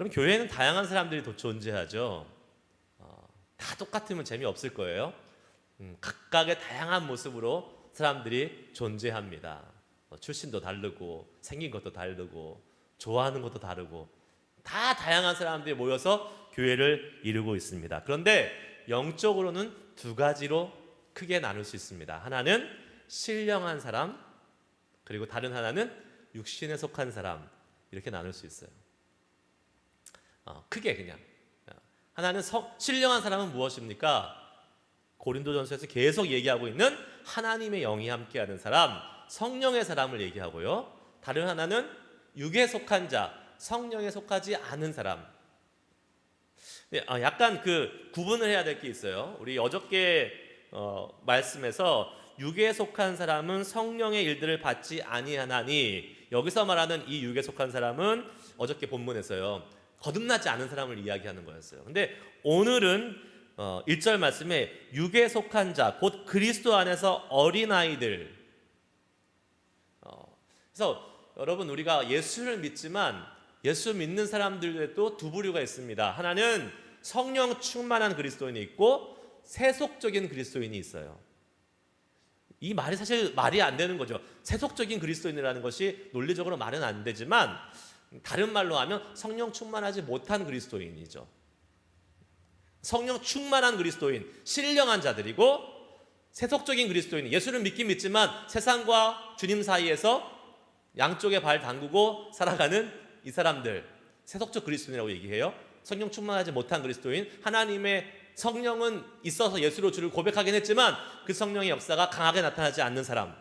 그럼 교회에는 다양한 사람들이 존재하죠. 다 똑같으면 재미없을 거예요. 각각의 다양한 모습으로 사람들이 존재합니다. 출신도 다르고 생긴 것도 다르고 좋아하는 것도 다르고 다 다양한 사람들이 모여서 교회를 이루고 있습니다. 그런데 영적으로는 두 가지로 크게 나눌 수 있습니다. 하나는 신령한 사람, 그리고 다른 하나는 육신에 속한 사람, 이렇게 나눌 수 있어요. 크게 그냥. 하나는 신령한 사람은 무엇입니까? 고린도전서에서 계속 얘기하고 있는 하나님의 영이 함께하는 사람, 성령의 사람을 얘기하고요. 다른 하나는 육에 속한 자, 성령에 속하지 않은 사람. 약간 그 구분을 해야 될 게 있어요. 우리 어저께 말씀에서 육에 속한 사람은 성령의 일들을 받지 아니하나니, 여기서 말하는 이 육에 속한 사람은 어저께 본문에서요, 거듭나지 않은 사람을 이야기하는 거였어요. 근데 오늘은 1절 말씀에 육에 속한 자, 곧 그리스도 안에서 어린아이들. 그래서 여러분, 우리가 예수를 믿지만 예수 믿는 사람들에도 두 부류가 있습니다. 하나는 성령 충만한 그리스도인이 있고 세속적인 그리스도인이 있어요. 이 말이 사실 말이 안 되는 거죠. 세속적인 그리스도인이라는 것이 논리적으로 말은 안 되지만, 다른 말로 하면 성령 충만하지 못한 그리스도인이죠. 성령 충만한 그리스도인, 신령한 자들이고, 세속적인 그리스도인, 예수를 믿긴 믿지만 세상과 주님 사이에서 양쪽에 발 담그고 살아가는 이 사람들, 세속적 그리스도인이라고 얘기해요. 성령 충만하지 못한 그리스도인, 하나님의 성령은 있어서 예수로 주를 고백하긴 했지만 그 성령의 역사가 강하게 나타나지 않는 사람.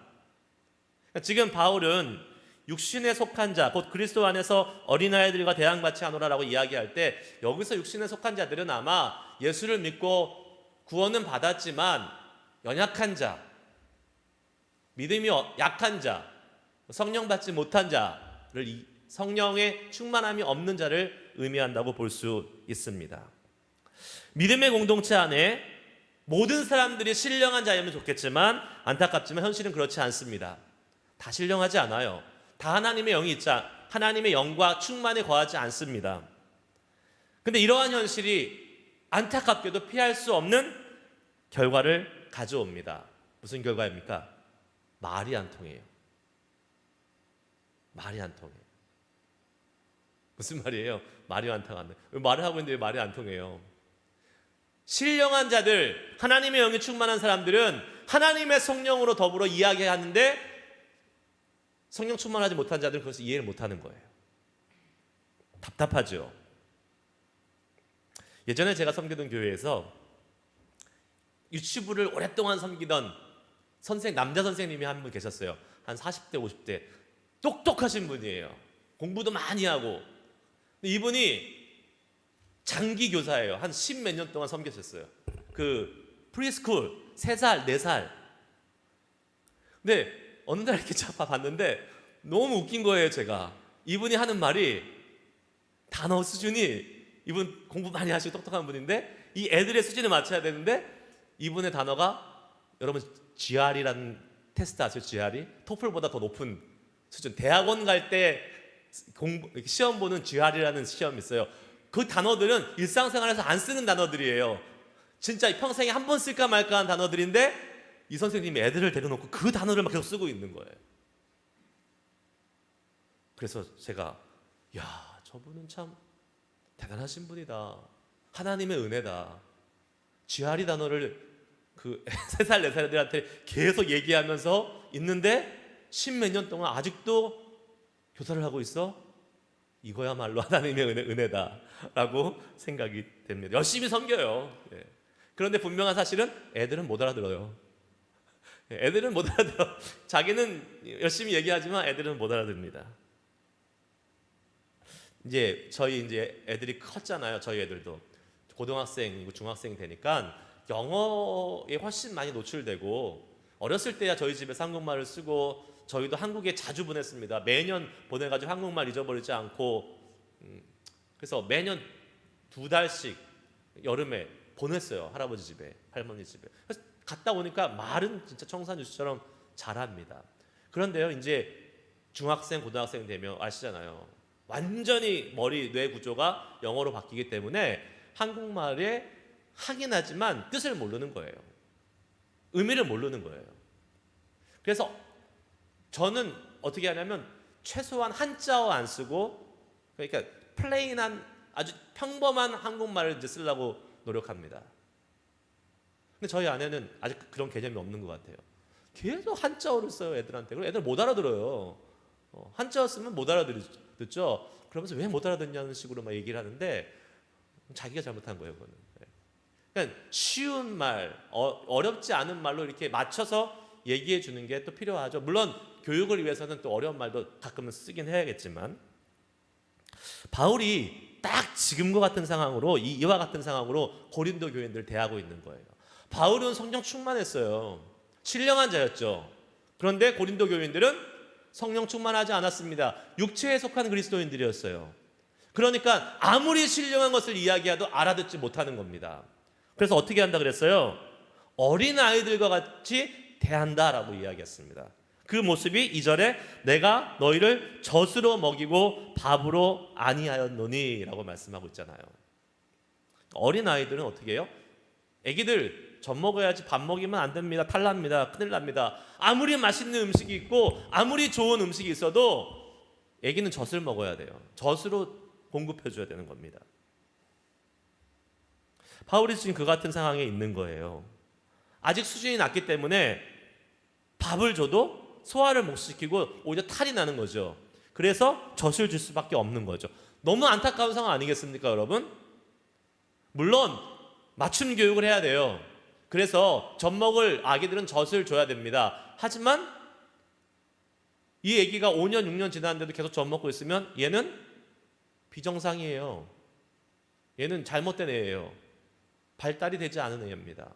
지금 바울은 육신에 속한 자, 곧 그리스도 안에서 어린아이들과 대항받지 않으라라고 이야기할 때, 여기서 육신에 속한 자들은 아마 예수를 믿고 구원은 받았지만 연약한 자, 믿음이 약한 자, 성령 받지 못한 자를, 성령의 충만함이 없는 자를 의미한다고 볼 수 있습니다. 믿음의 공동체 안에 모든 사람들이 신령한 자이면 좋겠지만 안타깝지만 현실은 그렇지 않습니다. 다 신령하지 않아요. 다 하나님의 영이 있자 하나님의 영과 충만에 거하지 않습니다. 근데 이러한 현실이 안타깝게도 피할 수 없는 결과를 가져옵니다. 무슨 결과입니까? 말이 안 통해요. 말이 안 통해요. 무슨 말이에요? 말이 안 통한다. 왜 말을 하고 있는데 왜 말이 안 통해요? 신령한 자들, 하나님의 영이 충만한 사람들은 하나님의 성령으로 더불어 이야기하는데, 성령 충만하지 못한 자들은 그것을 이해를 못하는 거예요. 답답하죠. 예전에 제가 섬기던 교회에서 유치부를 오랫동안 섬기던 남자 선생님이 한 분 계셨어요. 한 40대 50대 똑똑하신 분이에요. 공부도 많이 하고. 근데 이분이 장기 교사예요. 한 10몇 년 동안 섬기셨어요. 그 프리스쿨 3살 4살. 근데 어느 날 이렇게 봤는데 너무 웃긴 거예요. 제가 이분이 하는 말이, 단어 수준이, 이분 공부 많이 하시고 똑똑한 분인데 이 애들의 수준에 맞춰야 되는데, 이분의 단어가, 여러분 GRE라는 테스트 아세요? GRE? 토플보다 더 높은 수준. 대학원 갈 때 시험 보는 GRE라는 시험이 있어요. 그 단어들은 일상생활에서 안 쓰는 단어들이에요. 진짜 평생에 한 번 쓸까 말까 한 단어들인데 이 선생님이 애들을 데려놓고 그 단어를 막 계속 쓰고 있는 거예요. 그래서 제가, 야, 저분은 참 대단하신 분이다. 하나님의 은혜다. GRE 단어를 그 3살 4살 애들한테 계속 얘기하면서 있는데 10몇 년 동안 아직도 교사를 하고 있어? 이거야말로 하나님의 은혜다라고 생각이 됩니다. 열심히 섬겨요. 그런데 분명한 사실은 애들은 못 알아들어요. 애들은 못 알아들어. 자기는 열심히 얘기하지만 애들은 못 알아듣습니다. 저희 애들이 컸잖아요. 저희 애들도 고등학생, 중학생 되니까 영어에 훨씬 많이 노출되고, 어렸을 때야 저희 집에서 한국말을 쓰고 저희도 한국에 자주 보냈습니다. 매년 보내가지고 한국말 잊어버리지 않고, 그래서 매년 2달씩 여름에 보냈어요. 할아버지 집에, 할머니 집에. 그래서 갔다 오니까 말은 진짜 청산유수처럼 잘합니다. 그런데요, 이제 중학생, 고등학생 되면 아시잖아요. 완전히 뇌 구조가 영어로 바뀌기 때문에 한국말에 하긴 하지만 뜻을 모르는 거예요. 의미를 모르는 거예요. 그래서 저는 어떻게 하냐면 최소한 한자어 안 쓰고, 그러니까 플레인한 아주 평범한 한국말을 이제 쓰려고 노력합니다. 근데 저희 아내는 아직 그런 개념이 없는 것 같아요. 계속 한자어를 써요, 애들한테. 그럼 애들 못 알아들어요. 한자어 쓰면 못 알아듣죠. 그러면서 왜 못 알아듣냐는 식으로 막 얘기를 하는데 자기가 잘못한 거예요, 그거는. 그러니까 쉬운 말, 어렵지 않은 말로 이렇게 맞춰서 얘기해 주는 게 또 필요하죠. 물론 교육을 위해서는 또 어려운 말도 가끔은 쓰긴 해야겠지만, 바울이 딱 지금과 같은 상황으로, 이와 같은 상황으로 고린도 교인들을 대하고 있는 거예요. 바울은 성령 충만했어요. 신령한 자였죠. 그런데 고린도 교인들은 성령 충만하지 않았습니다. 육체에 속한 그리스도인들이었어요. 그러니까 아무리 신령한 것을 이야기해도 알아듣지 못하는 겁니다. 그래서 어떻게 한다 그랬어요? 어린 아이들과 같이 대한다라고 이야기했습니다. 그 모습이 2절에 내가 너희를 젖으로 먹이고 밥으로 아니하였노니 라고 말씀하고 있잖아요. 어린 아이들은 어떻게 해요? 애기들 젖 먹어야지 밥 먹이면 안 됩니다. 탈납니다. 큰일 납니다. 아무리 맛있는 음식이 있고 아무리 좋은 음식이 있어도 애기는 젖을 먹어야 돼요. 젖으로 공급해 줘야 되는 겁니다. 바울이 지금 그 같은 상황에 있는 거예요. 아직 수준이 낮기 때문에 밥을 줘도 소화를 못 시키고 오히려 탈이 나는 거죠. 그래서 젖을 줄 수밖에 없는 거죠. 너무 안타까운 상황 아니겠습니까, 여러분? 물론 맞춤 교육을 해야 돼요. 그래서 젖 먹을 아기들은 젖을 줘야 됩니다. 하지만 이 아기가 5년, 6년 지났는데도 계속 젖 먹고 있으면 얘는 비정상이에요. 얘는 잘못된 애예요. 발달이 되지 않은 애입니다.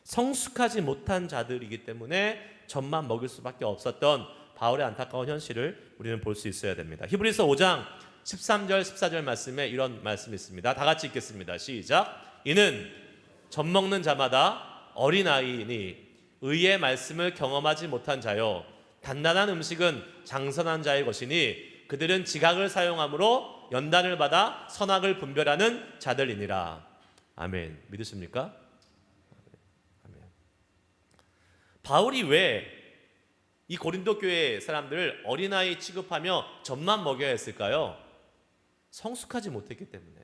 성숙하지 못한 자들이기 때문에 젖만 먹일 수밖에 없었던 바울의 안타까운 현실을 우리는 볼 수 있어야 됩니다. 히브리서 5장 13절 14절 말씀에 이런 말씀이 있습니다. 다 같이 읽겠습니다. 시작. 이는 젖 먹는 자마다 어린아이이니 의의 말씀을 경험하지 못한 자요 단단한 음식은 장선한 자의 것이니 그들은 지각을 사용함으로 연단을 받아 선악을 분별하는 자들이니라. 아멘. 믿으십니까? 바울이 왜 이 고린도 교회 사람들을 어린아이 취급하며 젖만 먹여야 했을까요? 성숙하지 못했기 때문에,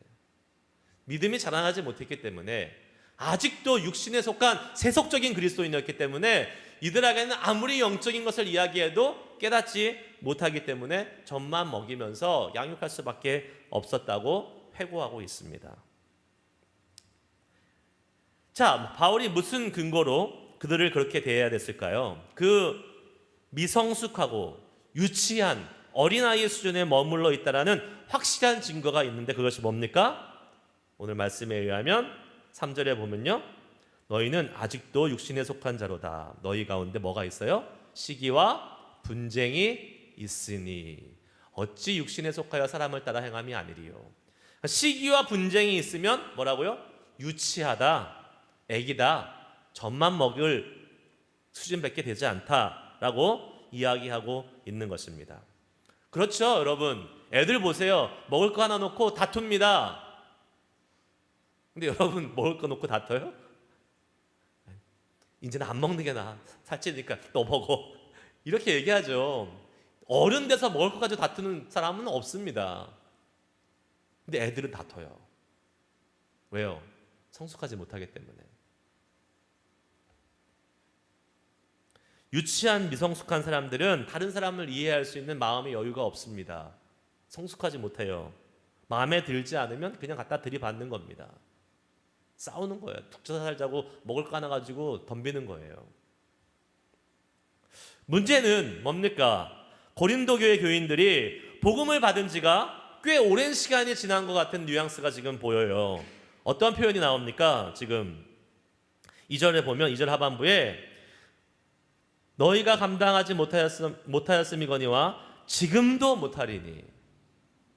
믿음이 자라나지 못했기 때문에, 아직도 육신에 속한 세속적인 그리스도인이었기 때문에 이들에게는 아무리 영적인 것을 이야기해도 깨닫지 못하기 때문에 젖만 먹이면서 양육할 수밖에 없었다고 회고하고 있습니다. 자, 바울이 무슨 근거로 그들을 그렇게 대해야 됐을까요? 그 미성숙하고 유치한 어린아이 수준에 머물러 있다라는 확실한 증거가 있는데 그것이 뭡니까? 오늘 말씀에 의하면 3절에 보면요, 너희는 아직도 육신에 속한 자로다. 너희 가운데 뭐가 있어요? 시기와 분쟁이 있으니 어찌 육신에 속하여 사람을 따라 행함이 아니리요. 시기와 분쟁이 있으면 뭐라고요? 유치하다, 애기다, 젖만 먹을 수준밖에 되지 않다라고 이야기하고 있는 것입니다. 그렇죠, 여러분. 애들 보세요. 먹을 거 하나 놓고 다툽니다. 근데 여러분, 먹을 거 놓고 다퉈요? 이제는 안 먹는 게 나아. 살찌니까 또 먹어. 이렇게 얘기하죠. 어른 돼서 먹을 거 가지고 다투는 사람은 없습니다. 근데 애들은 다퉈요. 왜요? 성숙하지 못하기 때문에. 유치한 미성숙한 사람들은 다른 사람을 이해할 수 있는 마음의 여유가 없습니다. 성숙하지 못해요. 마음에 들지 않으면 그냥 갖다 들이받는 겁니다. 싸우는 거예요. 툭 쳐서 살자고 먹을 거 하나 가지고 덤비는 거예요. 문제는 뭡니까? 고린도 교회 교인들이 복음을 받은 지가 꽤 오랜 시간이 지난 것 같은 뉘앙스가 지금 보여요. 어떤 표현이 나옵니까? 지금 2절에 보면 2절 하반부에 너희가 감당하지 못하였음이거니와 지금도 못하리니,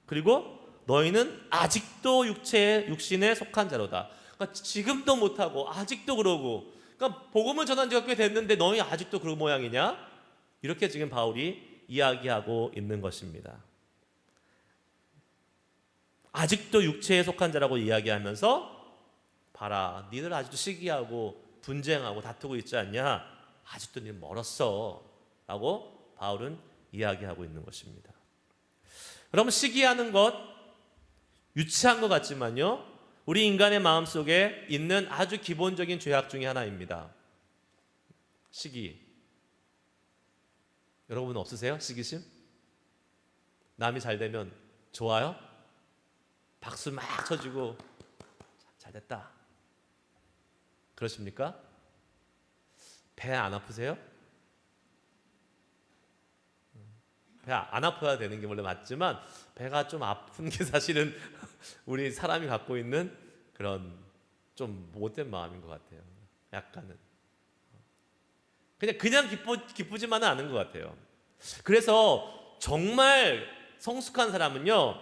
그리고 너희는 아직도 육신에 속한 자로다. 그러니까 지금도 못하고 아직도 그러고, 그러니까 복음을 전한 지가 꽤 됐는데 너희 아직도 그런 모양이냐? 이렇게 지금 바울이 이야기하고 있는 것입니다. 아직도 육체에 속한 자라고 이야기하면서 봐라, 니들 아직도 시기하고 분쟁하고 다투고 있지 않냐? 아직도 니 멀었어 라고 바울은 이야기하고 있는 것입니다. 여러분, 시기하는 것 유치한 것 같지만요, 우리 인간의 마음속에 있는 아주 기본적인 죄악 중에 하나입니다. 시기. 여러분 없으세요? 시기심? 남이 잘 되면 좋아요? 박수 막 쳐주고 잘 됐다 그러십니까? 배 안 아프세요? 배 안 아파야 되는 게 원래 맞지만 배가 좀 아픈 게 사실은 우리 사람이 갖고 있는 그런 좀 못된 마음인 것 같아요. 약간은 그냥 기쁘지만은 않은 것 같아요. 그래서 정말 성숙한 사람은요,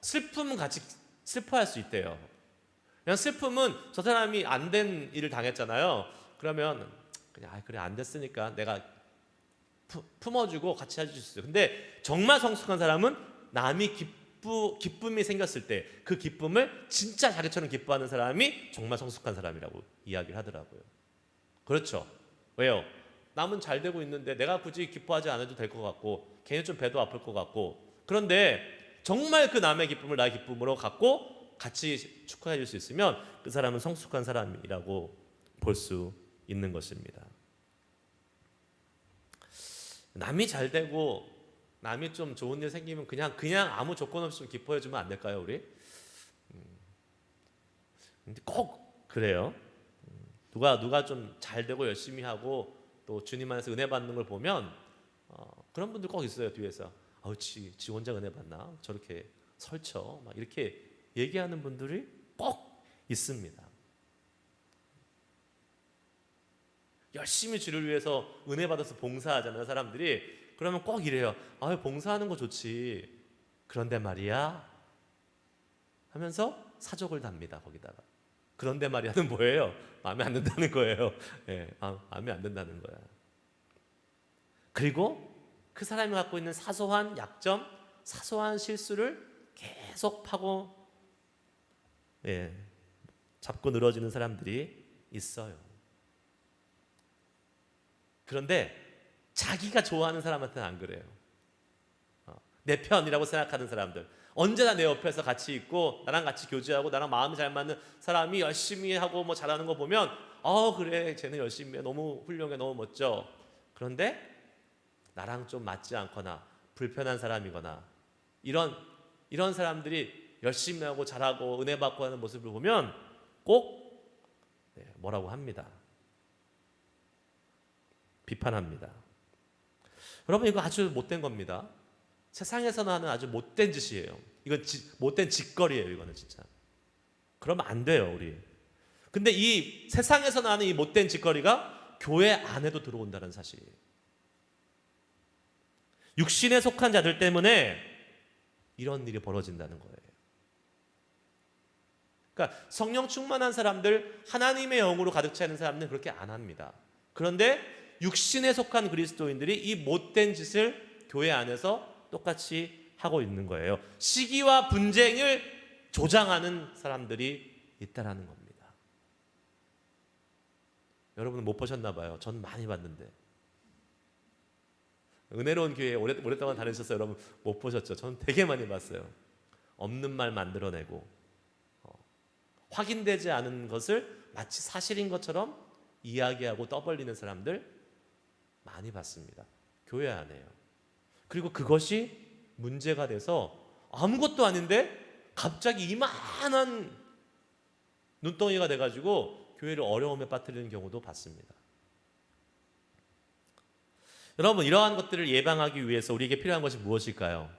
슬픔은 같이 슬퍼할 수 있대요. 그냥 슬픔은 저 사람이 안 된 일을 당했잖아요. 그러면 그냥 그래 안 됐으니까 내가 품어주고 같이 해줄 수 있어요. 근데 정말 성숙한 사람은 남이 기쁨이 생겼을 때 그 기쁨을 진짜 자기처럼 기뻐하는 사람이 정말 성숙한 사람이라고 이야기를 하더라고요. 그렇죠? 왜요? 남은 잘 되고 있는데 내가 굳이 기뻐하지 않아도 될 것 같고 괜히 좀 배도 아플 것 같고, 그런데 정말 그 남의 기쁨을 나의 기쁨으로 갖고 같이 축하해 줄 수 있으면 그 사람은 성숙한 사람이라고 볼 수 있는 것입니다. 남이 잘 되고 남이 좀 좋은 일 생기면 그냥 아무 조건 없이 좀 기뻐해 주면 안 될까요, 우리? 근데 꼭 그래요. 누가 좀 잘 되고 열심히 하고 또 주님 안에서 은혜 받는 걸 보면 그런 분들 꼭 있어요. 뒤에서 지 혼자 은혜 받나? 저렇게 설쳐 막 이렇게 얘기하는 분들이 꼭 있습니다. 열심히 주를 위해서 은혜 받아서 봉사하잖아요, 사람들이. 그러면 꼭 이래요. 봉사하는 거 좋지. 그런데 말이야 하면서 사족을 답니다, 거기다가. 그런데 말이야는 뭐예요? 마음에 안 든다는 거예요. 마음에 안 든다는 거야. 그리고 그 사람이 갖고 있는 사소한 약점, 사소한 실수를 계속 파고 잡고 늘어지는 사람들이 있어요. 그런데 자기가 좋아하는 사람한테는 안 그래요. 내 편이라고 생각하는 사람들, 언제나 내 옆에서 같이 있고 나랑 같이 교제하고 나랑 마음이 잘 맞는 사람이 열심히 하고 뭐 잘하는 거 보면 그래 쟤는 열심히 해, 너무 훌륭해, 너무 멋져. 그런데 나랑 좀 맞지 않거나 불편한 사람이거나 이런 사람들이 열심히 하고 잘하고 은혜 받고 하는 모습을 보면 꼭 뭐라고 합니다. 비판합니다. 여러분, 이거 아주 못된 겁니다. 세상에서는 하는 아주 못된 짓이에요. 이건 못된 짓거리예요. 이거는 진짜. 그러면 안 돼요, 우리. 근데 이 세상에서 나는 이 못된 짓거리가 교회 안에도 들어온다는 사실이에요. 육신에 속한 자들 때문에 이런 일이 벌어진다는 거예요. 그러니까 성령 충만한 사람들, 하나님의 영으로 가득 차 있는 사람들은 그렇게 안 합니다. 그런데 육신에 속한 그리스도인들이 이 못된 짓을 교회 안에서 똑같이 하고 있는 거예요. 시기와 분쟁을 조장하는 사람들이 있다라는 겁니다. 여러분은 못 보셨나 봐요. 전 많이 봤는데. 은혜로운 교회에 오랫동안 다니셨어요. 여러분 못 보셨죠? 저는 되게 많이 봤어요. 없는 말 만들어내고 확인되지 않은 것을 마치 사실인 것처럼 이야기하고 떠벌리는 사람들 많이 봤습니다. 교회 안에요. 그리고 그것이 문제가 돼서 아무것도 아닌데 갑자기 이만한 눈덩이가 돼가지고 교회를 어려움에 빠뜨리는 경우도 봤습니다. 여러분, 이러한 것들을 예방하기 위해서 우리에게 필요한 것이 무엇일까요?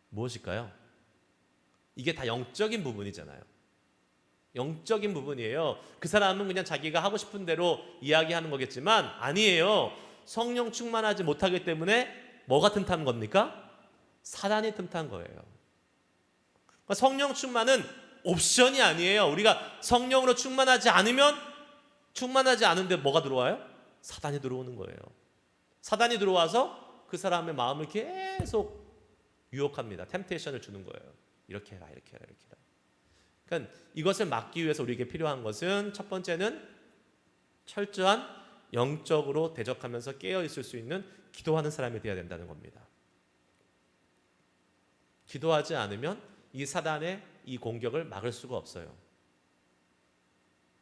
무엇일까요? 이게 다 영적인 부분이잖아요. 영적인 부분이에요. 그 사람은 그냥 자기가 하고 싶은 대로 이야기하는 거겠지만 아니에요. 성령 충만하지 못하기 때문에 뭐가 틈탄 겁니까? 사단이 틈탄 거예요. 그러니까 성령 충만은 옵션이 아니에요. 우리가 성령으로 충만하지 않은데 뭐가 들어와요? 사단이 들어오는 거예요. 사단이 들어와서 그 사람의 마음을 계속 유혹합니다. 템테이션을 주는 거예요. 이렇게 해라, 이렇게 해라, 이렇게 해라. 그러니까 이것을 막기 위해서 우리에게 필요한 것은 첫 번째는 철저한 영적으로 대적하면서 깨어 있을 수 있는 기도하는 사람이 되어야 된다는 겁니다. 기도하지 않으면 이 사단의 이 공격을 막을 수가 없어요.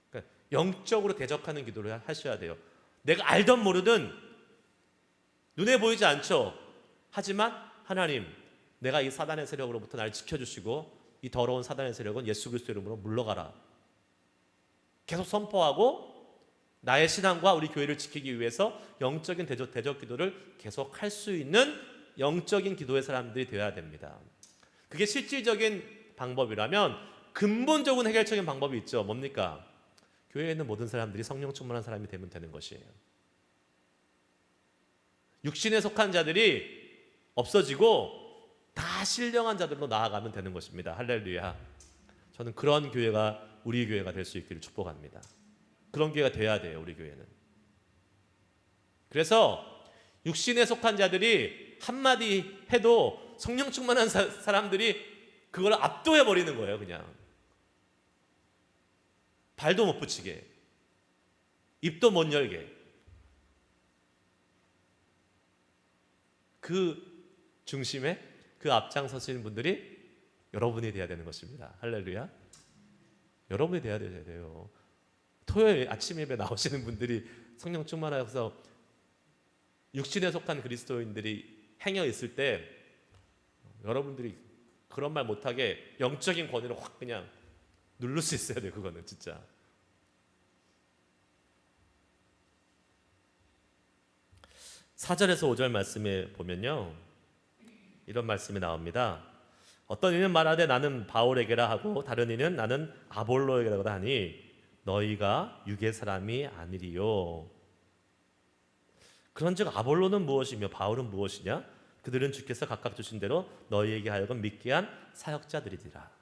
그러니까 영적으로 대적하는 기도를 하셔야 돼요. 내가 알던 모르든 눈에 보이지 않죠. 하지만 하나님, 내가 이 사단의 세력으로부터 나를 지켜주시고 이 더러운 사단의 세력은 예수 그리스도 이름으로 물러가라. 계속 선포하고 나의 신앙과 우리 교회를 지키기 위해서 영적인 대적 기도를 계속 할 수 있는 영적인 기도의 사람들이 되어야 됩니다. 그게 실질적인 방법이라면 근본적인 해결적인 방법이 있죠. 뭡니까? 교회에 있는 모든 사람들이 성령 충만한 사람이 되면 되는 것이에요. 육신에 속한 자들이 없어지고 다 신령한 자들로 나아가면 되는 것입니다. 할렐루야. 저는 그런 교회가 우리 교회가 될 수 있기를 축복합니다. 그런 교회가 돼야 돼요. 우리 교회는. 그래서 육신에 속한 자들이 한마디 해도 성령 충만한 사람들이 그걸 압도해 버리는 거예요. 그냥 발도 못 붙이게, 입도 못 열게. 그 중심에 그 앞장서시는 분들이 여러분이 돼야 되는 것입니다. 할렐루야. 여러분이 돼야 돼요. 토요일 아침 예배 나오시는 분들이 성령 충만하여서 육신에 속한 그리스도인들이 행여 있을 때 여러분들이 그런 말 못하게 영적인 권위를 확 그냥 누를 수 있어야 돼요. 그거는 진짜. (4절에서 5절) 말씀에 보면요, 이런 말씀이 나옵니다. 어떤 이는 말하되 나는 바울에게라 하고 다른 이는 나는 아볼로에게라 하니 너희가 육의 사람이 아니리요. 그런즉 아볼로는 무엇이며 바울은 무엇이냐? 그들은 주께서 각각 주신 대로 너희에게 하여금 믿게 한 사역자들이니라.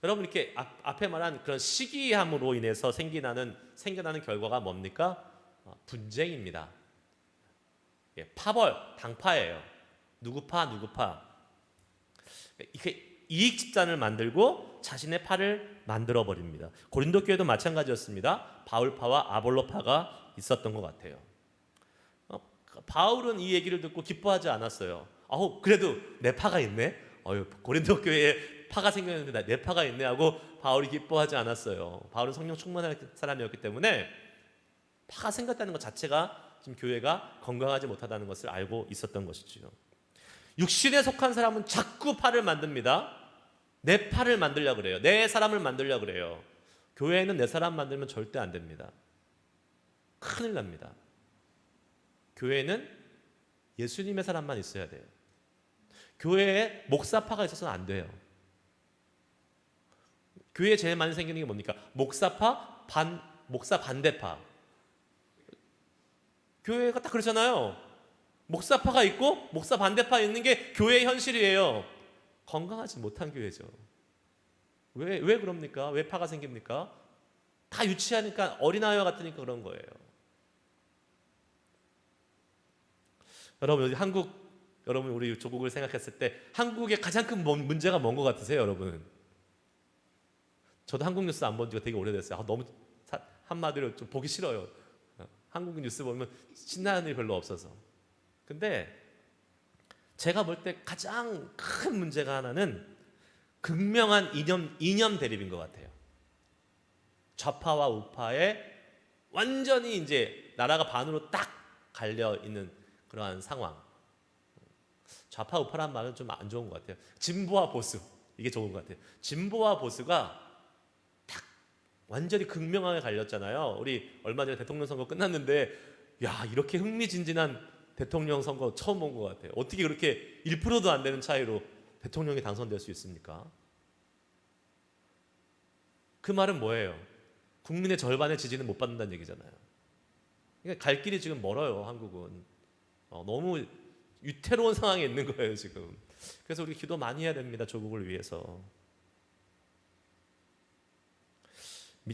여러분, 이렇게 앞에 말한 그런 시기함으로 인해서 생겨나는 결과가 뭡니까? 분쟁입니다. 파벌, 당파예요. 누구 파. 이렇게 이익 집단을 만들고 자신의 파를 만들어 버립니다. 고린도 교회도 마찬가지였습니다. 바울파와 아볼로파가 있었던 것 같아요. 바울은 이 얘기를 듣고 기뻐하지 않았어요. 그래도 내 파가 있네. 고린도 교회에 파가 생겼는데 내 파가 있네 하고 바울이 기뻐하지 않았어요. 바울은 성령 충만한 사람이었기 때문에 파가 생겼다는 것 자체가 지금 교회가 건강하지 못하다는 것을 알고 있었던 것이지요. 육신에 속한 사람은 자꾸 파를 만듭니다. 내 파를 만들려고 그래요. 내 사람을 만들려고 그래요. 교회에는 내 사람 만들면 절대 안 됩니다. 큰일 납니다. 교회는 예수님의 사람만 있어야 돼요. 교회에 목사파가 있어서는 안 돼요. 교회에 제일 많이 생기는 게 뭡니까? 목사파, 목사 반대파. 교회가 딱 그렇잖아요. 목사파가 있고 목사 반대파 있는 게 교회의 현실이에요. 건강하지 못한 교회죠. 왜 그럽니까? 왜 파가 생깁니까? 다 유치하니까 어린아이와 같으니까 그런 거예요. 여러분, 여러분 우리 조국을 생각했을 때 한국의 가장 큰 문제가 뭔 것 같으세요, 여러분? 저도 한국 뉴스 안 본 지가 되게 오래됐어요. 너무 한마디로 좀 보기 싫어요. 한국 뉴스 보면 신나는 일이 별로 없어서. 근데 제가 볼 때 가장 큰 문제가 하나는 극명한 이념 대립인 것 같아요. 좌파와 우파에 완전히 이제 나라가 반으로 딱 갈려 있는 그러한 상황. 좌파 우파란 말은 좀 안 좋은 것 같아요. 진보와 보수, 이게 좋은 것 같아요. 진보와 보수가 딱 완전히 극명하게 갈렸잖아요. 우리 얼마 전에 대통령 선거 끝났는데 이렇게 흥미진진한 대통령 선거 처음 본 것 같아요. 어떻게 그렇게 1%도 안 되는 차이로 대통령이 당선될 수 있습니까? 그 말은 뭐예요? 국민의 절반의 지지는 못 받는다는 얘기잖아요. 그러니까 갈 길이 지금 멀어요. 한국은 너무 위태로운 상황에 있는 거예요 지금. 그래서 우리 기도 많이 해야 됩니다. 조국을 위해서.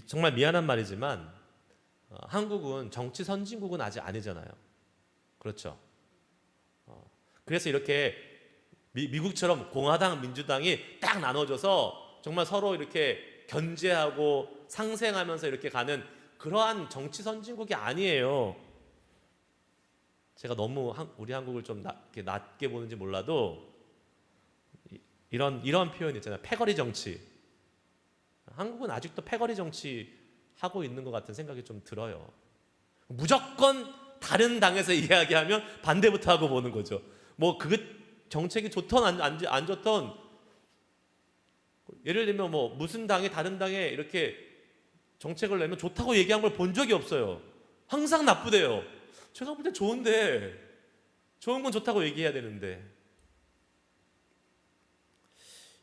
정말 미안한 말이지만 한국은 정치 선진국은 아직 아니잖아요. 그렇죠? 그래서 이렇게 미국처럼 공화당, 민주당이 딱 나눠져서 정말 서로 이렇게 견제하고 상생하면서 이렇게 가는 그러한 정치 선진국이 아니에요. 제가 너무 우리 한국을 좀 낮게 보는지 몰라도 이런 표현 있잖아요. 패거리 정치. 한국은 아직도 패거리 정치 하고 있는 것 같은 생각이 좀 들어요. 무조건 다른 당에서 이야기하면 반대부터 하고 보는 거죠. 뭐 그 정책이 좋던 안 좋던, 예를 들면 뭐 무슨 당이 다른 당에 이렇게 정책을 내면 좋다고 얘기한 걸 본 적이 없어요. 항상 나쁘대요. 제가 볼 때 좋은데, 좋은 건 좋다고 얘기해야 되는데.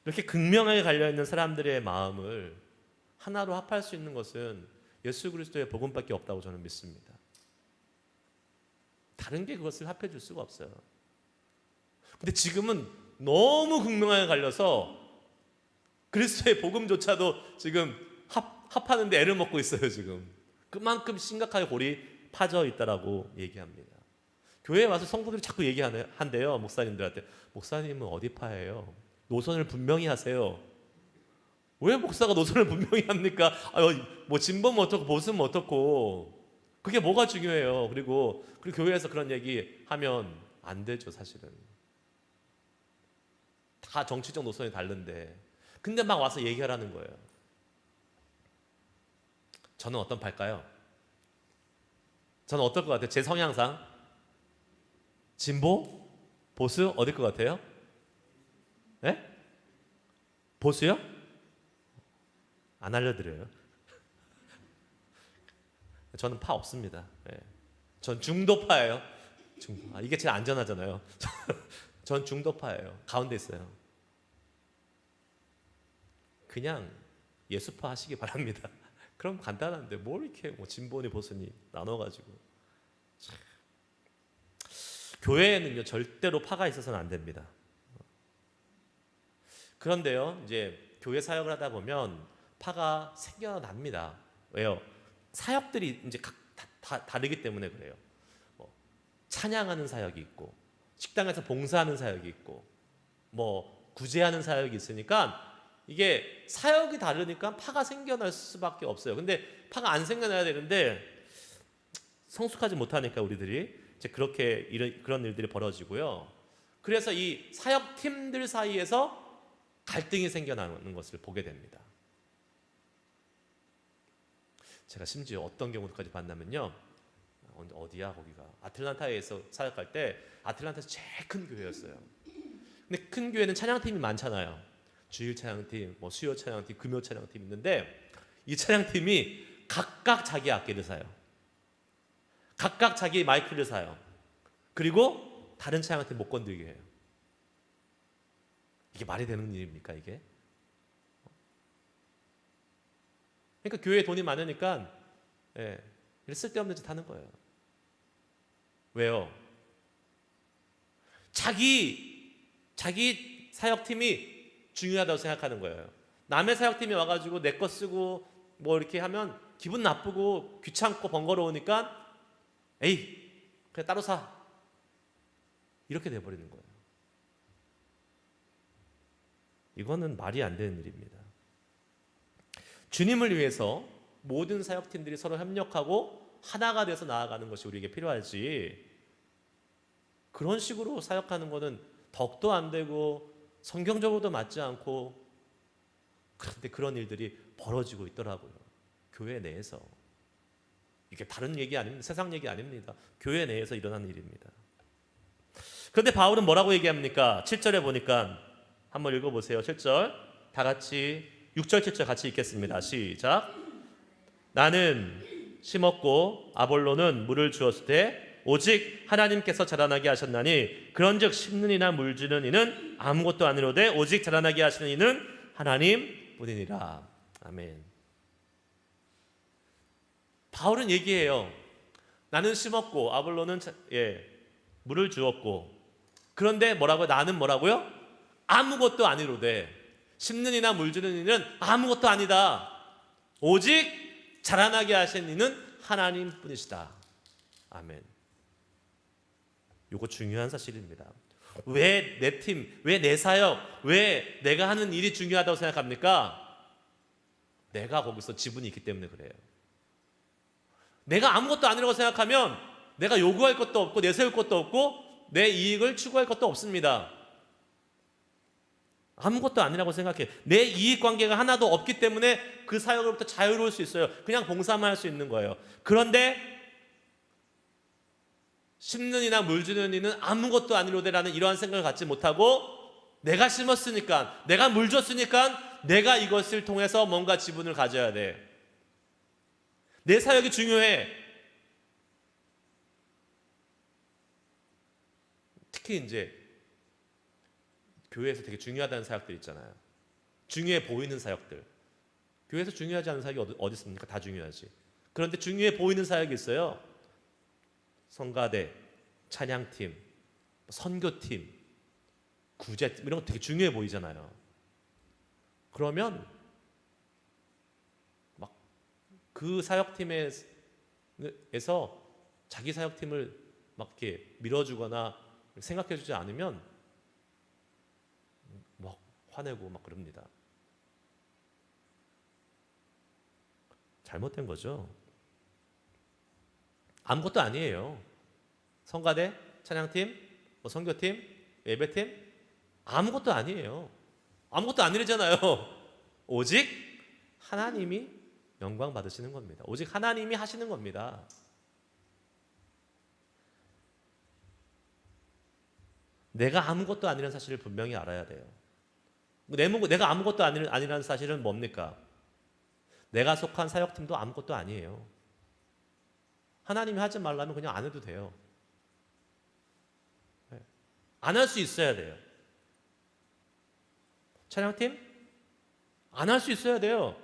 이렇게 극명하게 갈려있는 사람들의 마음을 하나로 합할 수 있는 것은 예수 그리스도의 복음밖에 없다고 저는 믿습니다. 다른 게 그것을 합해줄 수가 없어요. 근데 지금은 너무 극명하게 갈려서 그리스도의 복음조차도 지금 합하는데 애를 먹고 있어요. 지금 그만큼 심각하게 골이 파져 있다라고 얘기합니다. 교회에 와서 성도들이 자꾸 얘기한대요. 목사님들한테. 목사님은 어디 파예요? 노선을 분명히 하세요. 왜 목사가 노선을 분명히 합니까? 뭐 진보면 어떻고 보수면 어떻고, 그게 뭐가 중요해요. 그리고 교회에서 그런 얘기 하면 안 되죠. 사실은 다 정치적 노선이 다른데, 근데 막 와서 얘기하라는 거예요. 저는 어떤 파일까요? 저는 어떨 것 같아요? 제 성향상 진보? 보수? 어딜 것 같아요? 네? 보수요? 안 알려드려요. 저는 파 없습니다. 네. 전 중도파예요. 이게 제일 안전하잖아요. 전 중도파예요. 가운데 있어요. 그냥 예수파 하시기 바랍니다. 그럼 간단한데 뭘 이렇게 뭐 진보니 보수니 나눠가지고. 교회에는요 절대로 파가 있어서는 안 됩니다. 그런데요 이제 교회 사역을 하다 보면 파가 생겨납니다. 왜요? 사역들이 이제 다르기 때문에 그래요. 찬양하는 사역이 있고, 식당에서 봉사하는 사역이 있고, 뭐 구제하는 사역이 있으니까 이게 사역이 다르니까 파가 생겨날 수밖에 없어요. 근데 파가 안 생겨나야 되는데 성숙하지 못하니까 우리들이 이제 그렇게 그런 일들이 벌어지고요. 그래서 이 사역팀들 사이에서 갈등이 생겨나는 것을 보게 됩니다. 제가 심지어 어떤 경우까지 봤냐면요. 어디야 거기가? 아틀란타에서 사역할 때 아틀란타에서 제일 큰 교회였어요. 근데 큰 교회는 찬양팀이 많잖아요. 주일 찬양팀, 뭐 수요 찬양팀, 금요 찬양팀 있는데 이 찬양팀이 각각 자기 악기를 사요. 각각 자기 마이크를 사요. 그리고 다른 찬양팀 못 건들게 해요. 이게 말이 되는 일입니까 이게? 그러니까 교회에 돈이 많으니까 쓸데없는 짓 하는 거예요. 왜요? 자기 사역팀이 중요하다고 생각하는 거예요. 남의 사역팀이 와가지고 내 거 쓰고 뭐 이렇게 하면 기분 나쁘고 귀찮고 번거로우니까 에이 그냥 따로 사, 이렇게 돼버리는 거예요. 이거는 말이 안 되는 일입니다. 주님을 위해서 모든 사역팀들이 서로 협력하고 하나가 돼서 나아가는 것이 우리에게 필요하지, 그런 식으로 사역하는 것은 덕도 안 되고 성경적으로도 맞지 않고, 그런데 그런 일들이 벌어지고 있더라고요. 교회 내에서. 이게 다른 얘기 아닙니다. 세상 얘기 아닙니다. 교회 내에서 일어나는 일입니다. 그런데 바울은 뭐라고 얘기합니까? 7절에 보니까 한번 읽어보세요. 7절 다 같이 6절 7절 같이 읽겠습니다. 시작. 나는 심었고 아볼로는 물을 주었을 때 오직 하나님께서 자라나게 하셨나니 그런즉 심는 이나 물 주는 이는 아무것도 아니로되 오직 자라나게 하시는 이는 하나님 뿐이니라. 아멘. 바울은 얘기해요. 나는 심었고 아볼로는 물을 주었고, 그런데 뭐라고요? 나는 뭐라고요? 아무것도 아니로되, 심는 이나 물 주는 이는 아무것도 아니다. 오직 자라나게 하신 이는 하나님 뿐이시다. 아멘. 이거 중요한 사실입니다. 왜 내 팀, 왜 내 사역, 왜 내가 하는 일이 중요하다고 생각합니까? 내가 거기서 지분이 있기 때문에 그래요. 내가 아무것도 아니라고 생각하면 내가 요구할 것도 없고 내세울 것도 없고 내 이익을 추구할 것도 없습니다. 아무것도 아니라고 생각해. 내 이익관계가 하나도 없기 때문에 그 사역으로부터 자유로울 수 있어요. 그냥 봉사만 할 수 있는 거예요. 그런데 심는 이나 물 주는 이는 아무것도 아니로되라는 이러한 생각을 갖지 못하고 내가 심었으니까, 내가 물 줬으니까 내가 이것을 통해서 뭔가 지분을 가져야 돼. 내 사역이 중요해. 특히 이제 교회에서 되게 중요하다는 사역들 있잖아요. 중요해 보이는 사역들. 교회에서 중요하지 않은 사역이 어디 있습니까? 다 중요하지. 그런데 중요해 보이는 사역이 있어요. 성가대, 찬양팀, 선교팀, 구제팀 이런 거 되게 중요해 보이잖아요. 그러면 막 그 사역팀에서 자기 사역팀을 막 이렇게 밀어주거나 생각해주지 않으면 막 화내고 막 그럽니다. 잘못된 거죠. 아무것도 아니에요. 성가대, 찬양팀, 선교팀, 예배팀 아무것도 아니에요. 아무것도 아니잖아요. 오직 하나님이 영광 받으시는 겁니다. 오직 하나님이 하시는 겁니다. 내가 아무것도 아니라는 사실을 분명히 알아야 돼요. 내가 아무것도 아니라는 사실은 뭡니까? 내가 속한 사역팀도 아무것도 아니에요. 하나님이 하지 말라면 그냥 안 해도 돼요. 안 할 수 있어야 돼요. 찬양팀? 안 할 수 있어야 돼요.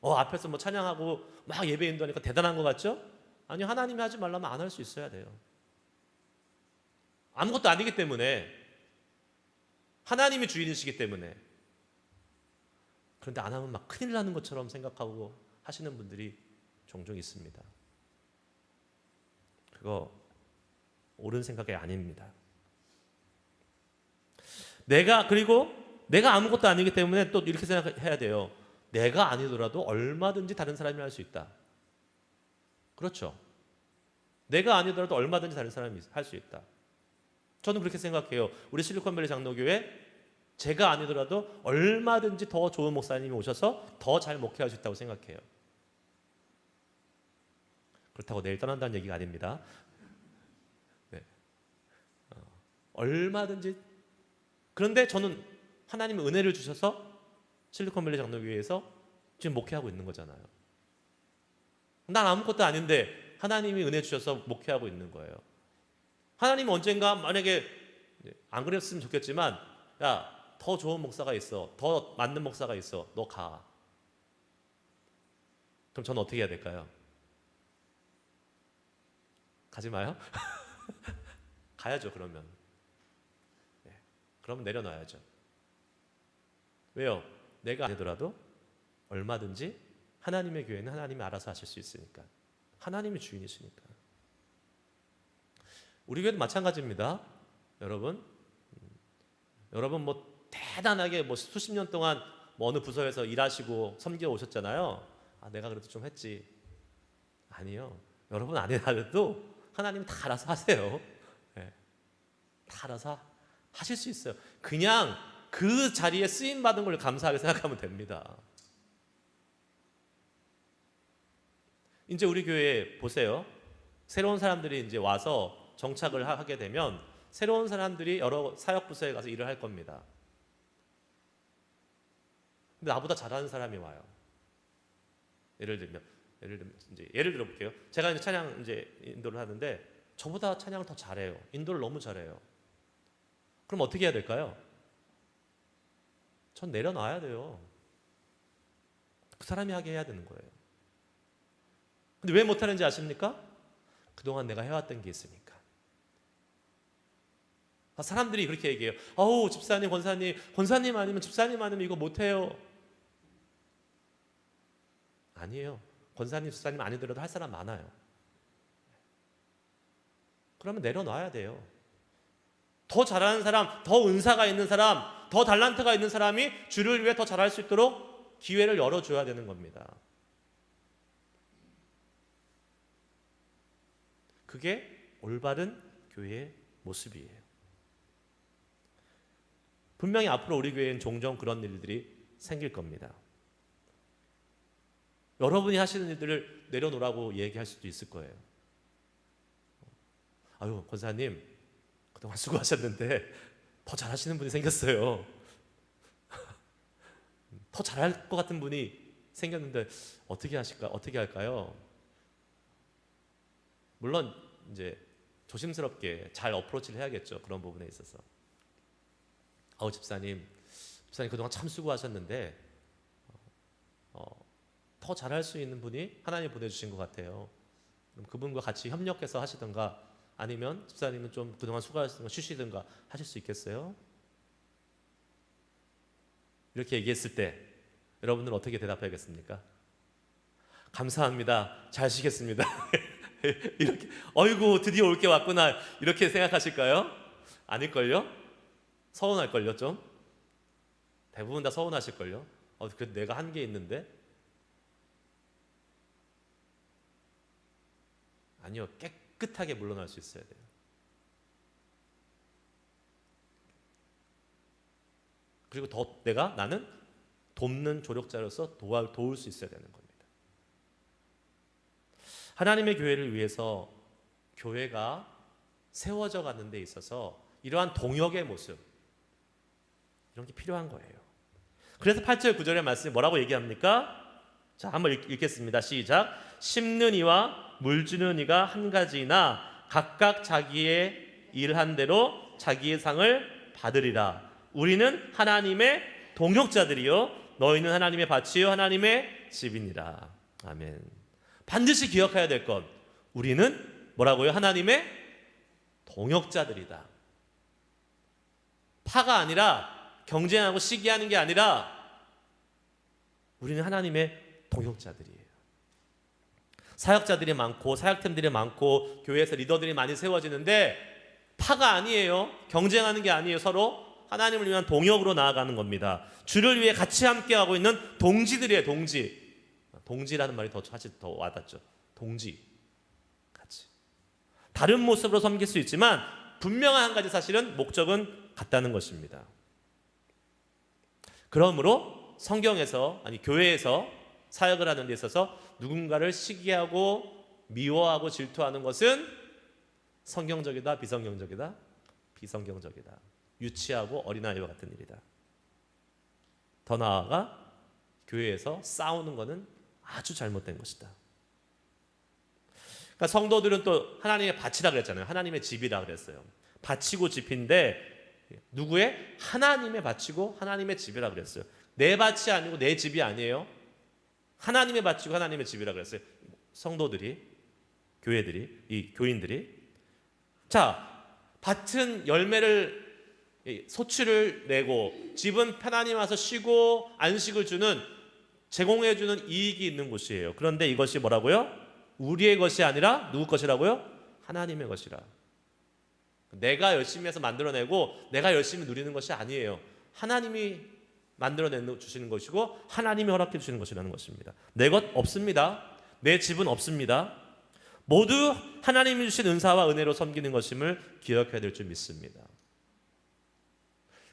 앞에서 뭐 찬양하고 막 예배 인도하니까 대단한 것 같죠? 아니요, 하나님이 하지 말라면 안 할 수 있어야 돼요. 아무것도 아니기 때문에, 하나님이 주인이시기 때문에. 그런데 안 하면 막 큰일 나는 것처럼 생각하고 하시는 분들이 종종 있습니다. 그거 옳은 생각이 아닙니다. 그리고 내가 아무것도 아니기 때문에 또 이렇게 생각해야 돼요. 내가 아니더라도 얼마든지 다른 사람이 할 수 있다. 그렇죠. 내가 아니더라도 얼마든지 다른 사람이 할 수 있다. 저는 그렇게 생각해요. 우리 실리콘밸리 장로교회 제가 아니더라도 얼마든지 더 좋은 목사님이 오셔서 더 잘 목회할 수 있다고 생각해요. 그렇다고 내일 떠난다는 얘기가 아닙니다. 네. 얼마든지. 그런데 저는 하나님의 은혜를 주셔서 실리콘밸리 장로교회에서 지금 목회하고 있는 거잖아요. 난 아무것도 아닌데 하나님이 은혜 주셔서 목회하고 있는 거예요. 하나님은 언젠가 만약에 안 그랬으면 좋겠지만, 야, 더 좋은 목사가 있어, 더 맞는 목사가 있어, 너 가. 그럼 저는 어떻게 해야 될까요? 가지 마요? 가야죠. 그러면 그러면 내려놔야죠. 왜요? 내가 아니더라도 얼마든지 하나님의 교회는 하나님이 알아서 하실 수 있으니까. 하나님이 주인이시니까. 우리 교회도 마찬가지입니다. 여러분 뭐 대단하게 뭐 수십 년 동안 뭐 어느 부서에서 일하시고 섬겨 오셨잖아요. 내가 그래도 좀 했지. 아니요. 여러분 안 해도 하나님이 다 알아서 하세요. 네. 다 알아서 하실 수 있어요. 그냥 그 자리에 쓰임 받은 걸 감사하게 생각하면 됩니다. 이제 우리 교회에 보세요. 새로운 사람들이 이제 와서 정착을 하게 되면 새로운 사람들이 여러 사역 부서에 가서 일을 할 겁니다. 근데 나보다 잘하는 사람이 와요. 예를 들면 이제 예를 들어 볼게요. 제가 이제 찬양 이제 인도를 하는데 저보다 찬양을 더 잘해요. 인도를 너무 잘해요. 그럼 어떻게 해야 될까요? 전 내려놔야 돼요. 그 사람이 하게 해야 되는 거예요. 근데 왜 못하는지 아십니까? 그동안 내가 해왔던 게 있으니까. 사람들이 그렇게 얘기해요. 아우, 집사님, 권사님 아니면 집사님 아니면 이거 못해요. 아니에요. 권사님, 집사님 아니더라도 할 사람 많아요. 그러면 내려놔야 돼요. 더 잘하는 사람, 더 은사가 있는 사람, 더 달란트가 있는 사람이 주를 위해 더 잘할 수 있도록 기회를 열어줘야 되는 겁니다. 그게 올바른 교회의 모습이에요. 분명히 앞으로 우리 교회엔 종종 그런 일들이 생길 겁니다. 여러분이 하시는 일들을 내려놓으라고 얘기할 수도 있을 거예요. 아유, 권사님 그동안 수고하셨는데 더 잘하시는 분이 생겼어요. 더 잘할 것 같은 분이 생겼는데 어떻게 하실까? 어떻게 할까요? 물론 이제 조심스럽게 잘 어프로치를 해야겠죠. 그런 부분에 있어서. 집사님 그동안 참 수고하셨는데 더 잘할 수 있는 분이 하나님 보내주신 것 같아요. 그럼 그분과 같이 협력해서 하시든가 아니면 집사님은 좀 그동안 수고하셨으니까 쉬시든가 하실 수 있겠어요? 이렇게 얘기했을 때 여러분들은 어떻게 대답하겠습니까? 감사합니다. 잘 쉬겠습니다. 이렇게 어이구 드디어 올 게 왔구나 이렇게 생각하실까요? 아닐걸요? 서운할걸요 좀? 대부분 다 서운하실걸요? 그래도 내가 한 게 있는데? 아니요, 깨끗하게 물러날 수 있어야 돼요. 그리고 더 나는 돕는 조력자로서 도울 수 있어야 되는 겁니다. 하나님의 교회를 위해서 교회가 세워져 가는 데 있어서 이러한 동역의 모습 이런 게 필요한 거예요. 그래서 8절 9절의 말씀이 뭐라고 얘기합니까? 자, 한번 읽겠습니다. 시작. 심는 이와 물주는 이가 한 가지나 각각 자기의 일한 대로 자기의 상을 받으리라. 우리는 하나님의 동역자들이요 너희는 하나님의 밭이요 하나님의 집이니라. 아멘. 반드시 기억해야 될 것, 우리는 뭐라고요? 하나님의 동역자들이다. 파가 아니라 경쟁하고 시기하는 게 아니라 우리는 하나님의 동역자들이에요. 사역자들이 많고 사역팀들이 많고 교회에서 리더들이 많이 세워지는데 파가 아니에요. 경쟁하는 게 아니에요. 서로 하나님을 위한 동역으로 나아가는 겁니다. 주를 위해 같이 함께하고 있는 동지들이에요. 동지라는 말이 사실 더 와닿죠. 동지 같이 다른 모습으로 섬길 수 있지만 분명한 한 가지 사실은 목적은 같다는 것입니다. 그러므로 성경에서 교회에서 사역을 하는 데 있어서 누군가를 시기하고 미워하고 질투하는 것은 성경적이다, 비성경적이다? 비성경적이다. 유치하고 어린아이와 같은 일이다. 더 나아가 교회에서 싸우는 것은 아주 잘못된 것이다. 그러니까 성도들은 또 하나님의 밭이라 그랬잖아요. 하나님의 집이라 그랬어요. 밭이고 집인데 누구의? 하나님의 밭이고 하나님의 집이라 그랬어요. 내 밭이 아니고 내 집이 아니에요. 하나님의 밭이고 하나님의 집이라 그랬어요. 성도들이, 교회들이, 이 교인들이. 자, 밭은 열매를 소출을 내고 집은 편안히 와서 쉬고 안식을 주는 제공해주는 이익이 있는 곳이에요. 그런데 이것이 뭐라고요? 우리의 것이 아니라 누구 것이라고요? 하나님의 것이라. 내가 열심히 해서 만들어내고 내가 열심히 누리는 것이 아니에요. 하나님이 만들어내 주시는 것이고 하나님이 허락해 주시는 것이라는 것입니다. 내 것 없습니다. 내 집은 없습니다. 모두 하나님이 주신 은사와 은혜로 섬기는 것임을 기억해야 될 줄 믿습니다.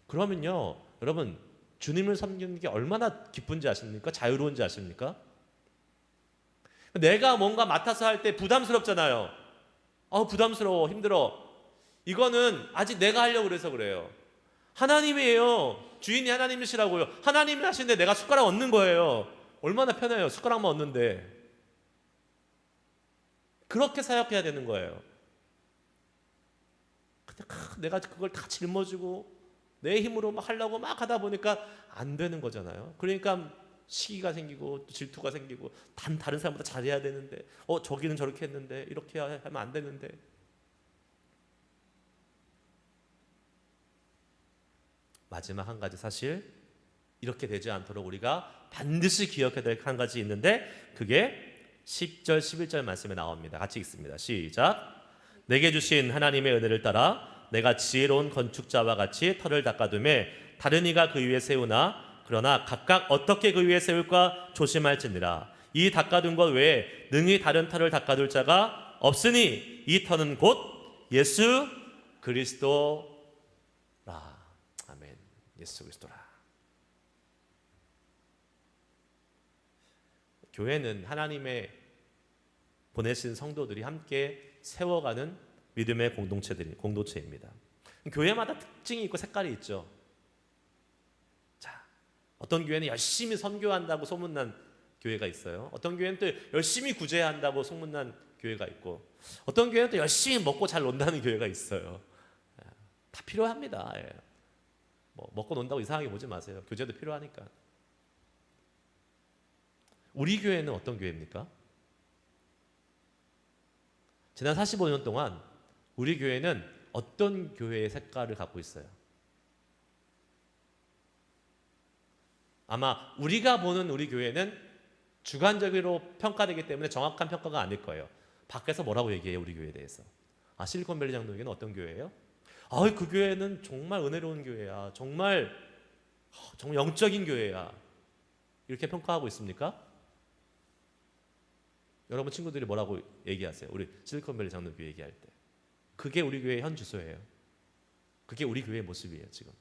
그러면요, 여러분 주님을 섬기는 게 얼마나 기쁜지 아십니까? 자유로운지 아십니까? 내가 뭔가 맡아서 할 때 부담스럽잖아요. 부담스러워, 힘들어. 이거는 아직 내가 하려고 그래서 그래요. 하나님이에요. 주인이 하나님이시라고요. 하나님이 하시는데 내가 숟가락 얹는 거예요. 얼마나 편해요. 숟가락만 얹는데. 그렇게 사역해야 되는 거예요. 근데 내가 그걸 다 짊어지고 내 힘으로 막 하려고 막 하다 보니까 안 되는 거잖아요. 그러니까 시기가 생기고 또 질투가 생기고 다른 사람보다 잘해야 되는데 저기는 저렇게 했는데 이렇게 하면 안 되는데. 마지막 한 가지 사실, 이렇게 되지 않도록 우리가 반드시 기억해야 될 한 가지 있는데 그게 10절 11절 말씀에 나옵니다. 같이 읽습니다. 시작. 내게 주신 하나님의 은혜를 따라 내가 지혜로운 건축자와 같이 터를 닦아두매 다른 이가 그 위에 세우나 그러나 각각 어떻게 그 위에 세울까 조심할지니라. 이 닦아둔 것 외에 능히 다른 터를 닦아둘 자가 없으니 이 터는 곧 예수 그리스도라. 아멘. 예수 그리스도라. 교회는 하나님의 보내신 성도들이 함께 세워가는 믿음의 공동체입니다. 교회마다 특징이 있고 색깔이 있죠. 자, 어떤 교회는 열심히 선교한다고 소문난 교회가 있어요. 어떤 교회는 또 열심히 구제한다고 소문난 교회가 있고, 어떤 교회는 또 열심히 먹고 잘 논다는 교회가 있어요. 다 필요합니다. 뭐 먹고 논다고 이상하게 보지 마세요. 교제도 필요하니까. 우리 교회는 어떤 교회입니까? 지난 45년 동안 우리 교회는 어떤 교회의 색깔을 갖고 있어요? 아마 우리가 보는 우리 교회는 주관적으로 평가되기 때문에 정확한 평가가 아닐 거예요. 밖에서 뭐라고 얘기해요, 우리 교회에 대해서? 실리콘밸리 장로교회는 어떤 교회예요? 그 교회는 정말 은혜로운 교회야. 정말 영적인 교회야. 이렇게 평가하고 있습니까? 여러분 친구들이 뭐라고 얘기하세요? 우리 실리콘밸리 장로교회 얘기할 때. 그게 우리 교회의 현 주소예요. 그게 우리 교회의 모습이에요, 지금.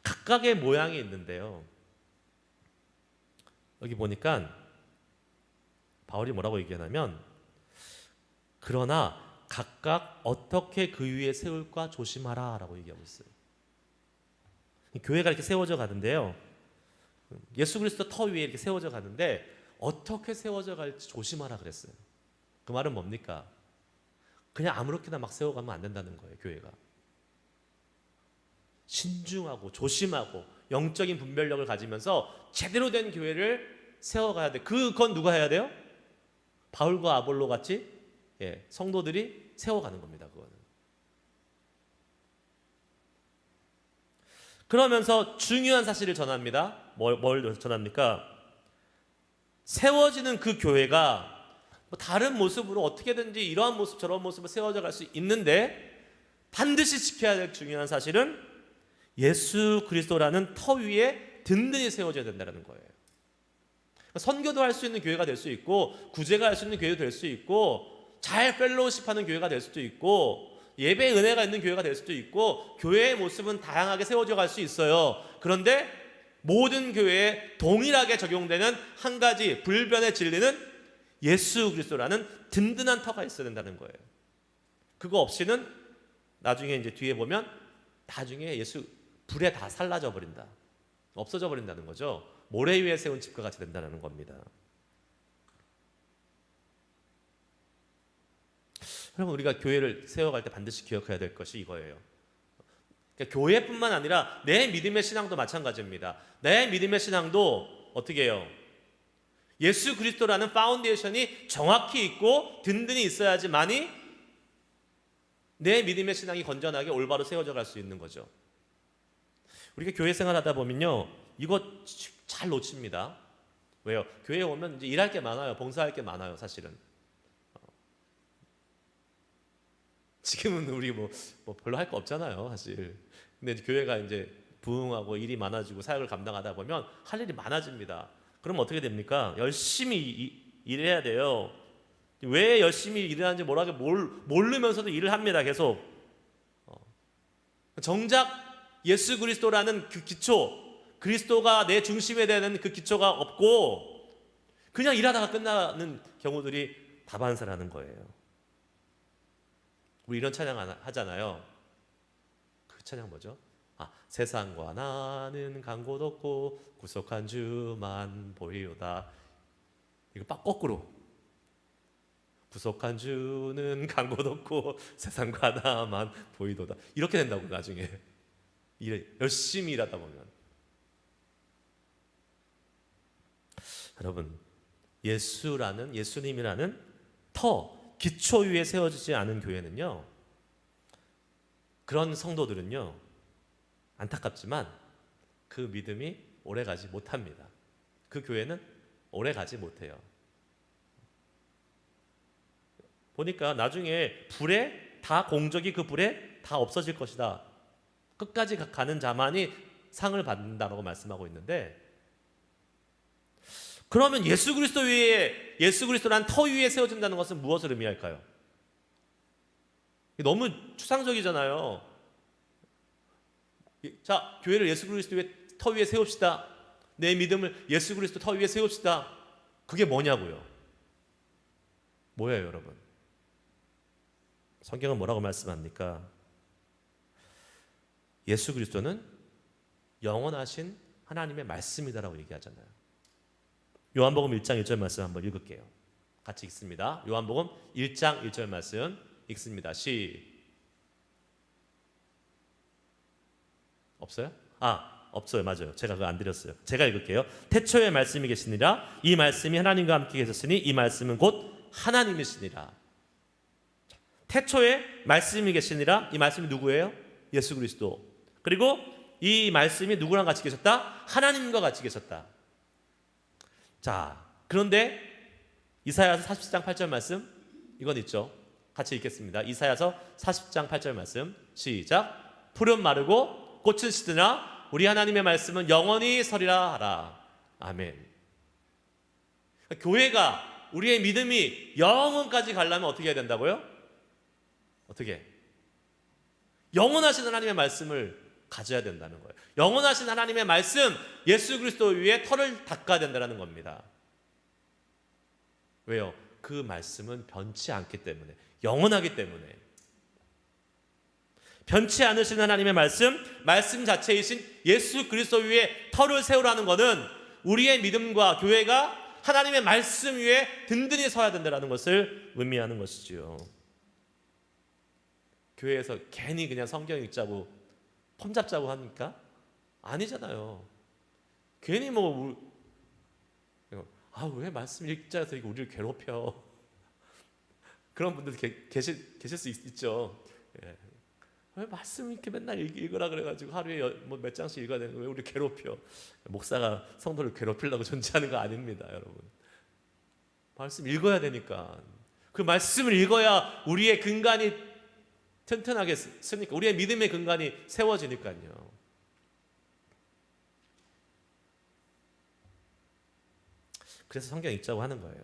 각각의 모양이 있는데요. 여기 보니까 바울이 뭐라고 얘기하냐면, 그러나 각각 어떻게 그 위에 세울까 조심하라 라고 얘기하고 있어요. 교회가 이렇게 세워져 가는데요, 예수 그리스도 터 위에 이렇게 세워져 가는데 어떻게 세워져 갈지 조심하라 그랬어요. 그 말은 뭡니까? 그냥 아무렇게나 막 세워가면 안 된다는 거예요. 교회가 신중하고 조심하고 영적인 분별력을 가지면서 제대로 된 교회를 세워가야 돼. 그건 누가 해야 돼요? 바울과 아볼로 같이 성도들이 세워가는 겁니다. 그거는. 그러면서 중요한 사실을 전합니다. 뭘 전합니까? 세워지는 그 교회가 다른 모습으로 어떻게든지 이러한 모습 저런 모습으로 세워져 갈 수 있는데, 반드시 지켜야 될 중요한 사실은 예수 그리스도라는 터 위에 든든히 세워져야 된다는 거예요. 선교도 할 수 있는 교회가 될 수 있고, 구제가 할 수 있는 교회도 될 수 있고, 잘 펠로우십하는 교회가 될 수도 있고, 예배의 은혜가 있는 교회가 될 수도 있고, 교회의 모습은 다양하게 세워져 갈 수 있어요. 그런데 모든 교회에 동일하게 적용되는 한 가지 불변의 진리는 예수 그리스도라는 든든한 터가 있어야 된다는 거예요. 그거 없이는 나중에 이제 뒤에 보면 나중에 예수 불에 다 살라져 버린다, 없어져 버린다는 거죠. 모래 위에 세운 집과 같이 된다는 겁니다. 여러분, 우리가 교회를 세워갈 때 반드시 기억해야 될 것이 이거예요. 그러니까 교회뿐만 아니라 내 믿음의 신앙도 마찬가지입니다. 내 믿음의 신앙도 어떻게 해요? 예수 그리스도라는 파운데이션이 정확히 있고 든든히 있어야지만이 내 믿음의 신앙이 건전하게 올바로 세워져 갈 수 있는 거죠. 우리가 교회 생활하다 보면요, 이거 잘 놓칩니다. 왜요? 교회에 오면 이제 일할 게 많아요. 봉사할 게 많아요, 사실은. 지금은 우리 뭐 별로 할 거 없잖아요, 사실. 근데 교회가 이제 부흥하고 일이 많아지고 사역을 감당하다 보면 할 일이 많아집니다. 그럼 어떻게 됩니까? 열심히 일해야 돼요. 왜 열심히 일하는지 모르면서도 일을 합니다, 계속. 정작 예수 그리스도라는 그 기초, 그리스도가 내 중심에 되는 그 기초가 없고 그냥 일하다가 끝나는 경우들이 다반사라는 거예요. 우리 이런 찬양 하잖아요. 그 찬양 뭐죠? 세상과 나는 간 곳 없고 구속한 주만 보이오다. 이거 거꾸로. 구속한 주는 간 곳 없고 세상과 나만 보이도다. 이렇게 된다고 나중에. 열심히 일하다 보면. 여러분, 예수님이라는 기초 위에 세워지지 않은 교회는요, 그런 성도들은요, 안타깝지만 그 믿음이 오래 가지 못합니다. 그 교회는 오래 가지 못해요. 보니까 나중에 불에 다 공적이 그 불에 다 없어질 것이다. 끝까지 가는 자만이 상을 받는다라고 말씀하고 있는데, 그러면 예수 그리스도란 터 위에 세워진다는 것은 무엇을 의미할까요? 너무 추상적이잖아요. 자, 교회를 예수 그리스도의 터 위에 세웁시다. 내 믿음을 예수 그리스도 터 위에 세웁시다. 그게 뭐냐고요? 뭐예요, 여러분? 성경은 뭐라고 말씀합니까? 예수 그리스도는 영원하신 하나님의 말씀이다라고 얘기하잖아요. 요한복음 1장 1절 말씀 한번 읽을게요. 같이 읽습니다. 요한복음 1장 1절 말씀 읽습니다. 없어요? 없어요. 맞아요. 제가 그거 안 드렸어요. 제가 읽을게요. 태초에 말씀이 계시니라. 이 말씀이 하나님과 함께 계셨으니 이 말씀은 곧 하나님이시니라. 태초에 말씀이 계시니라. 이 말씀이 누구예요? 예수 그리스도. 그리고 이 말씀이 누구랑 같이 계셨다? 하나님과 같이 계셨다. 자, 그런데 이사야서 40장 8절 말씀, 이건 있죠. 같이 읽겠습니다. 이사야서 40장 8절 말씀 시작. 풀은 마르고 꽃은 시드나 우리 하나님의 말씀은 영원히 서리라 하라. 아멘. 교회가, 우리의 믿음이 영원까지 가려면 어떻게 해야 된다고요? 어떻게? 영원하신 하나님의 말씀을 가져야 된다는 거예요. 영원하신 하나님의 말씀, 예수 그리스도 위에 털을 닦아야 된다는 겁니다. 왜요? 그 말씀은 변치 않기 때문에, 영원하기 때문에. 변치 않으신 하나님의 말씀 자체이신 예수 그리스도 위에 털을 세우라는 것은 우리의 믿음과 교회가 하나님의 말씀 위에 든든히 서야 된다는 것을 의미하는 것이지요. 교회에서 괜히 그냥 성경 읽자고 폼 잡자고 하니까 아니잖아요. 괜히 왜 말씀 읽자 해서 우리를 괴롭혀. 그런 분들 계실 수 있죠. 예. 왜 말씀 이렇게 맨날 읽으라 그래가지고 하루에 몇 장씩 읽어야 되는 거예요? 왜 우리 괴롭혀? 목사가 성도를 괴롭히려고 존재하는 거 아닙니다, 여러분. 말씀 읽어야 되니까. 그 말씀을 읽어야 우리의 근간이 튼튼하게 쓰니까, 우리의 믿음의 근간이 세워지니까요. 그래서 성경 읽자고 하는 거예요.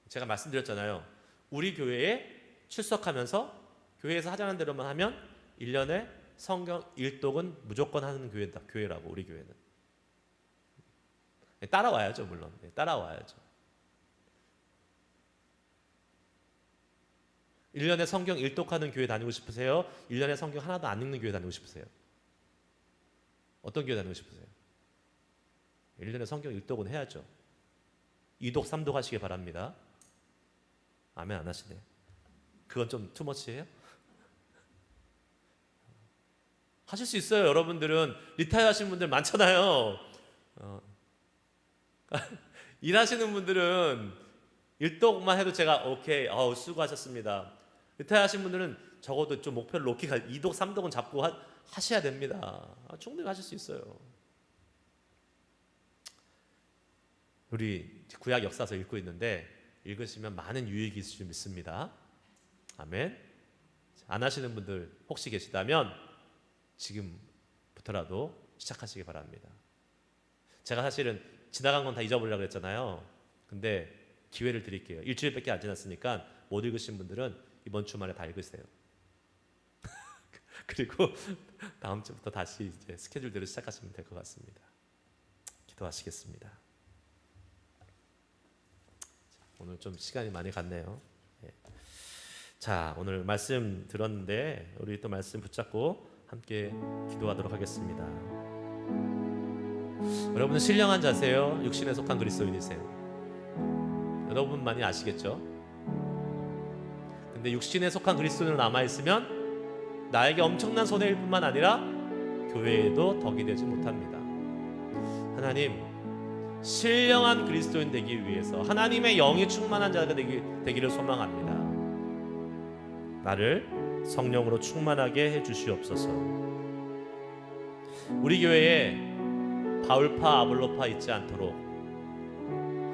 제가 말씀드렸잖아요. 우리 교회에 출석하면서 교회에서 하자는 대로만 하면 1년에 성경 일독은 무조건 하는 교회라고, 우리 교회는. 따라와야죠, 물론. 따라와야죠. 1년에 성경 일독하는 교회 다니고 싶으세요? 1년에 성경 하나도 안 읽는 교회 다니고 싶으세요? 어떤 교회 다니고 싶으세요? 1년에 성경 일독은 해야죠. 2독, 3독 하시기 바랍니다. 아멘 안 하시네. 그건 좀 투머치예요? 하실 수 있어요. 여러분들은 리타이어 하신 분들 많잖아요. 일하시는 분들은 일독만 해도 제가 오케이, 수고하셨습니다. 리타이어 하신 분들은 적어도 좀 목표를 높게 2독, 3독은 잡고 하셔야 됩니다. 충분히 하실 수 있어요. 우리 구약 역사서 읽고 있는데 읽으시면 많은 유익이 있을 줄 믿습니다. 아멘. 안 하시는 분들 혹시 계시다면 지금부터라도 시작하시기 바랍니다. 제가 사실은 지나간 건 다 잊어버리려고 했잖아요. 근데 기회를 드릴게요. 일주일밖에 안 지났으니까 못 읽으신 분들은 이번 주말에 다 읽으세요. 그리고 다음 주부터 다시 이제 스케줄대로 시작하시면 될 것 같습니다. 기도하시겠습니다. 오늘 좀 시간이 많이 갔네요. 자, 오늘 말씀 들었는데 우리 또 말씀 붙잡고 함께 기도하도록 하겠습니다. 여러분은 신령한 자세요? 육신에 속한 그리스도인이세요? 여러분만이 아시겠죠? 근데 육신에 속한 그리스도인으로 남아있으면 나에게 엄청난 손해일 뿐만 아니라 교회에도 덕이 되지 못합니다. 하나님, 신령한 그리스도인 되기 위해서 하나님의 영이 충만한 자가 되기를 소망합니다. 나를 성령으로 충만하게 해주시옵소서. 우리 교회에 바울파, 아볼로파 있지 않도록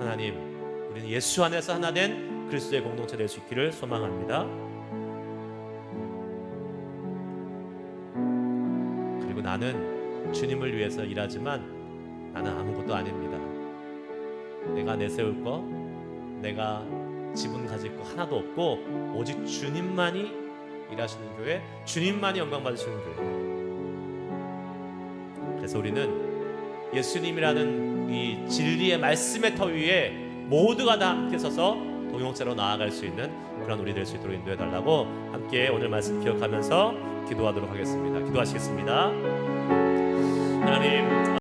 하나님, 우리는 예수 안에서 하나 된 그리스도의 공동체 될 수 있기를 소망합니다. 그리고 나는 주님을 위해서 일하지만 나는 아무것도 아닙니다. 내가 내세울 거, 내가 지분 가질 거 하나도 없고 오직 주님만이 일하시는 교회, 주님만이 영광 받으시는 교회. 그래서 우리는 예수님이라는 이 진리의 말씀의 터 위에 모두가 다 함께 서서 동역자로 나아갈 수 있는 그런 우리 될 수 있도록 인도해 달라고 함께 오늘 말씀 기억하면서 기도하도록 하겠습니다. 기도하시겠습니다. 하나님